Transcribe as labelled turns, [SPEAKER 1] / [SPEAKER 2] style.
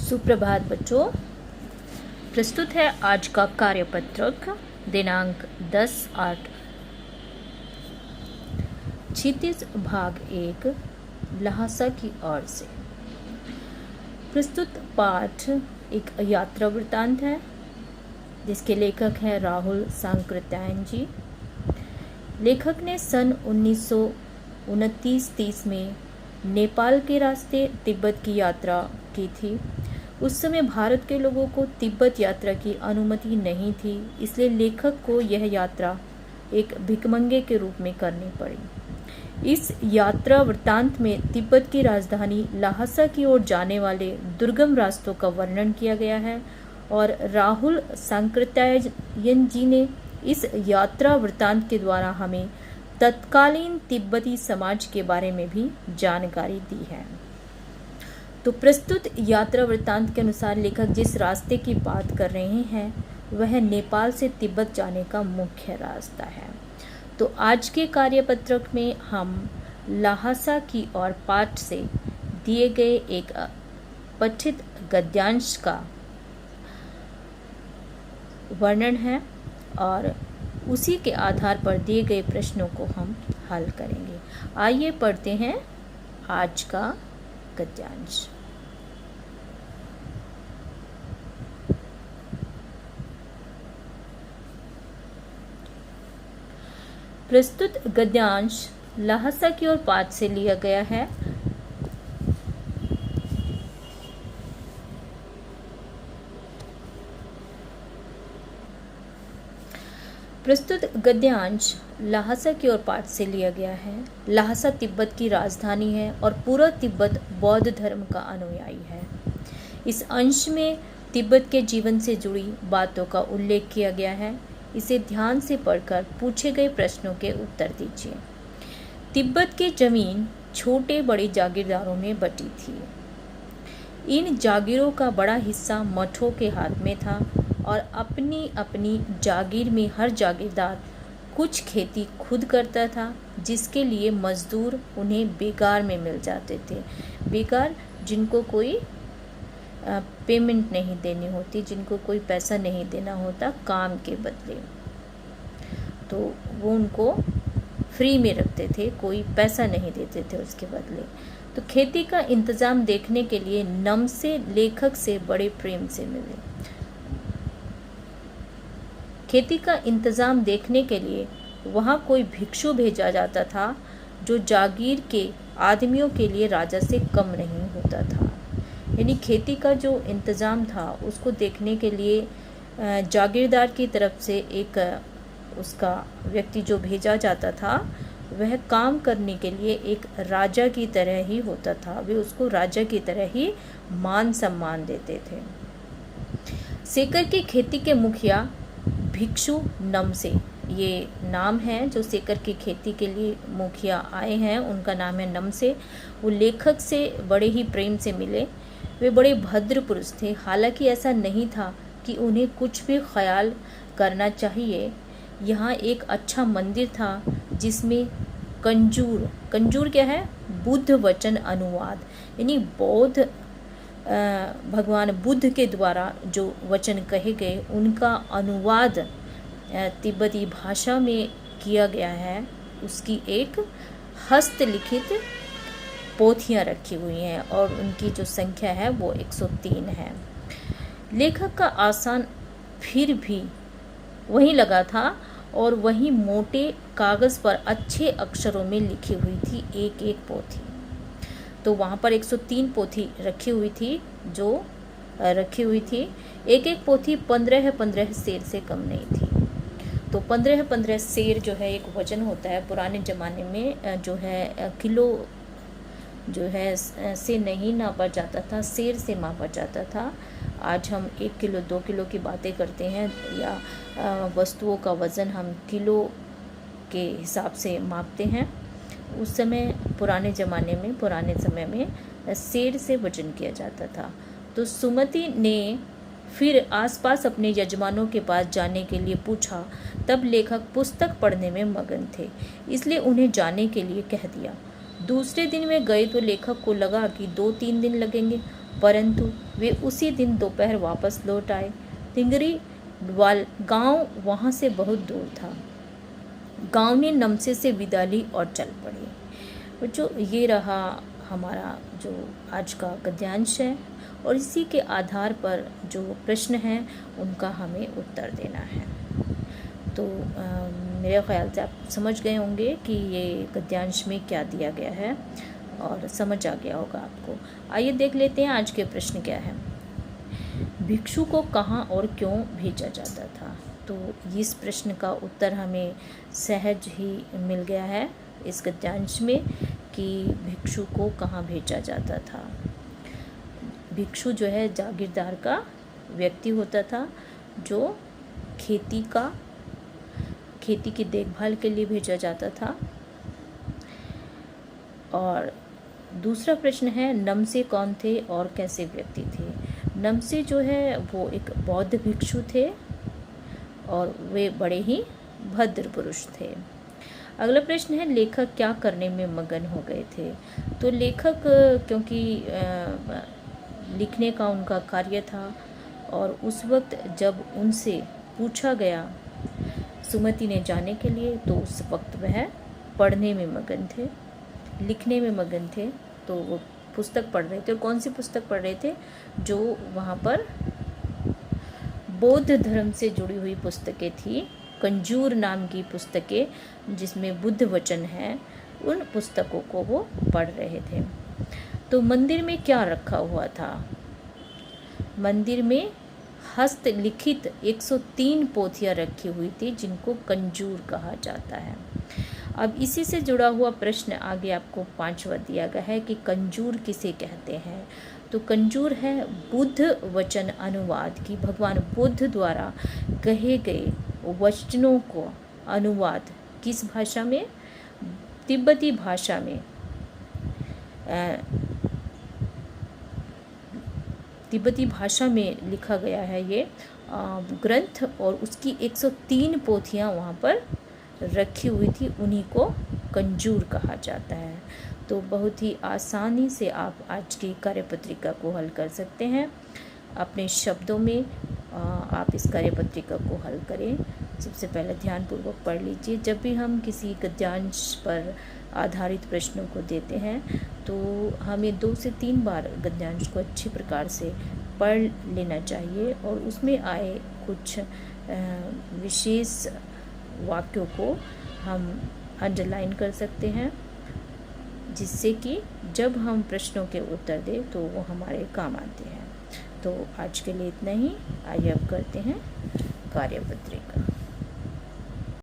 [SPEAKER 1] सुप्रभात बच्चों। प्रस्तुत है आज का कार्यपत्रक दिनांक 10/8 क्षितिज भाग 1 लहासा की ओर से। प्रस्तुत पाठ एक यात्रा वृत्तांत है जिसके लेखक हैं राहुल सांकृत्यायन जी। लेखक ने सन 1929-30 में नेपाल के रास्ते तिब्बत की यात्रा की थी। उस समय भारत के लोगों को तिब्बत यात्रा की अनुमति नहीं थी, इसलिए लेखक को यह यात्रा एक भिखमंगे के रूप में करनी पड़ी। इस यात्रा वृत्तांत में तिब्बत की राजधानी लहासा की ओर जाने वाले दुर्गम रास्तों का वर्णन किया गया है और राहुल सांकृत्यायन जी ने इस यात्रा वृत्तांत के द्वारा हमें तत्कालीन तिब्बती समाज के बारे में भी जानकारी दी है। तो प्रस्तुत यात्रा वृत्तांत के अनुसार लेखक जिस रास्ते की बात कर रहे हैं वह नेपाल से तिब्बत जाने का मुख्य रास्ता है। तो आज के कार्यपत्रक में हम लहासा की और पाठ से दिए गए एक पठित गद्यांश का वर्णन है और उसी के आधार पर दिए गए प्रश्नों को हम हल करेंगे। आइए पढ़ते हैं आज का गद्यांश। प्रस्तुत गद्यांश लहासा की ओर पाठ से लिया गया है। प्रस्तुत गद्यांश लहासा की ओर पाठ से लिया गया है। लहासा तिब्बत की राजधानी है और पूरा तिब्बत बौद्ध धर्म का अनुयायी है। इस अंश में तिब्बत के जीवन से जुड़ी बातों का उल्लेख किया गया है। इसे ध्यान से पढ़कर पूछे गए प्रश्नों के उत्तर दीजिए। तिब्बत की जमीन छोटे बड़े जागीरदारों में बटी थी। इन जागीरों का बड़ा हिस्सा मठों के हाथ में था और अपनी अपनी जागीर में हर जागीरदार कुछ खेती खुद करता था, जिसके लिए मजदूर उन्हें बेगार में मिल जाते थे। बेगार जिनको कोई पेमेंट नहीं देनी होती, जिनको कोई पैसा नहीं देना होता काम के बदले, तो वो उनको फ्री में रखते थे, कोई पैसा नहीं देते थे उसके बदले। तो खेती का इंतज़ाम देखने के लिए नमसे लेखक से बड़े प्रेम से मिले। खेती का इंतज़ाम देखने के लिए वहाँ कोई भिक्षु भेजा जाता था जो जागीर के आदमियों के लिए राजा से कम नहीं होता था। यानी खेती का जो इंतज़ाम था उसको देखने के लिए जागीरदार की तरफ से एक उसका व्यक्ति जो भेजा जाता था वह काम करने के लिए एक राजा की तरह ही होता था। वे उसको राजा की तरह ही मान सम्मान देते थे। सेकर की खेती के मुखिया भिक्षु नमसे, ये नाम है जो सेकर की खेती के लिए मुखिया आए हैं, उनका नाम है नमसे। वो लेखक से बड़े ही प्रेम से मिले। वे बड़े भद्र पुरुष थे। हालांकि ऐसा नहीं था कि उन्हें कुछ भी ख्याल करना चाहिए। यहाँ एक अच्छा मंदिर था जिसमें कंजूर क्या है? बुद्ध वचन अनुवाद, यानी बौद्ध भगवान बुद्ध के द्वारा जो वचन कहे गए उनका अनुवाद तिब्बती भाषा में किया गया है। उसकी एक हस्तलिखित पोथियाँ रखी हुई हैं और उनकी जो संख्या है वो 103 है। लेखक का आसान फिर भी वहीं लगा था और वहीं मोटे कागज़ पर अच्छे अक्षरों में लिखी हुई थी एक एक पोथी। तो वहाँ पर 103 पोथी रखी हुई थी एक एक पोथी 15 सेर से कम नहीं थी। तो 15 सेर जो है एक वजन होता है। पुराने ज़माने में जो है किलो जो है से नहीं नापा जाता था, सेर से मापा जाता था। आज हम 1 किलो 2 किलो की बातें करते हैं या वस्तुओं का वज़न हम किलो के हिसाब से मापते हैं। उस समय पुराने समय में सेर से वजन किया जाता था। तो सुमति ने फिर आसपास अपने यजमानों के पास जाने के लिए पूछा। तब लेखक पुस्तक पढ़ने में मगन थे, इसलिए उन्हें जाने के लिए कह दिया। दूसरे दिन वे गए तो लेखक को लगा कि 2-3 दिन लगेंगे। परंतु वे उसी दिन दोपहर वापस लौट आए। तिंगरी वाल गांव वहाँ से बहुत दूर था। गांव ने नमसे से विदा ली और चल पड़े। बच्चों, ये रहा हमारा जो आज का गद्यांश है, और इसी के आधार पर जो प्रश्न हैं उनका हमें उत्तर देना है। तो मेरे ख़्याल से आप समझ गए होंगे कि ये गद्यांश में क्या दिया गया है और समझ आ गया होगा आपको। आइए देख लेते हैं आज के प्रश्न क्या है। भिक्षु को कहाँ और क्यों भेजा जाता था? तो इस प्रश्न का उत्तर हमें सहज ही मिल गया है इस गद्यांश में कि भिक्षु को कहाँ भेजा जाता था। भिक्षु जो है जागीरदार का व्यक्ति होता था जो खेती की देखभाल के लिए भेजा जाता था। और दूसरा प्रश्न है, नमसे कौन थे और कैसे व्यक्ति थे? नमसे जो है वो एक बौद्ध भिक्षु थे और वे बड़े ही भद्र पुरुष थे। अगला प्रश्न है, लेखक क्या करने में मगन हो गए थे? तो लेखक क्योंकि लिखने का उनका कार्य था, और उस वक्त जब उनसे पूछा गया सुमति ने जाने के लिए, तो उस वक्त वह पढ़ने में मगन थे, लिखने में मगन थे। तो वो पुस्तक पढ़ रहे थे। और कौन सी पुस्तक पढ़ रहे थे? जो वहाँ पर बौद्ध धर्म से जुड़ी हुई पुस्तकें थी, कंजूर नाम की पुस्तकें जिसमें बुद्ध वचन हैं, उन पुस्तकों को वो पढ़ रहे थे। तो मंदिर में क्या रखा हुआ था? मंदिर में हस्तलिखित 103 पोथियाँ रखी हुई थी जिनको कंजूर कहा जाता है। अब इसी से जुड़ा हुआ प्रश्न आगे आपको 5वां दिया गया है कि कंजूर किसे कहते हैं? तो कंजूर है बुद्ध वचन अनुवाद की, भगवान बुद्ध द्वारा कहे गए वचनों को अनुवाद किस भाषा में? तिब्बती भाषा में। तिब्बती भाषा में लिखा गया है ये ग्रंथ, और उसकी 103 पोथियाँ वहाँ पर रखी हुई थी, उन्हीं को कंजूर कहा जाता है। तो बहुत ही आसानी से आप आज की कार्यपत्रिका को हल कर सकते हैं। अपने शब्दों में आप इस कार्यपत्रिका को हल करें। सबसे पहले ध्यानपूर्वक पढ़ लीजिए। जब भी हम किसी गद्यांश पर आधारित प्रश्नों को देते हैं तो हमें 2 से 3 बार गद्यांश को अच्छी प्रकार से पढ़ लेना चाहिए, और उसमें आए कुछ विशेष वाक्यों को हम अंडरलाइन कर सकते हैं, जिससे कि जब हम प्रश्नों के उत्तर दें तो वो हमारे काम आते हैं। तो आज के लिए इतना ही। आइए अब करते हैं कार्यपत्रिका।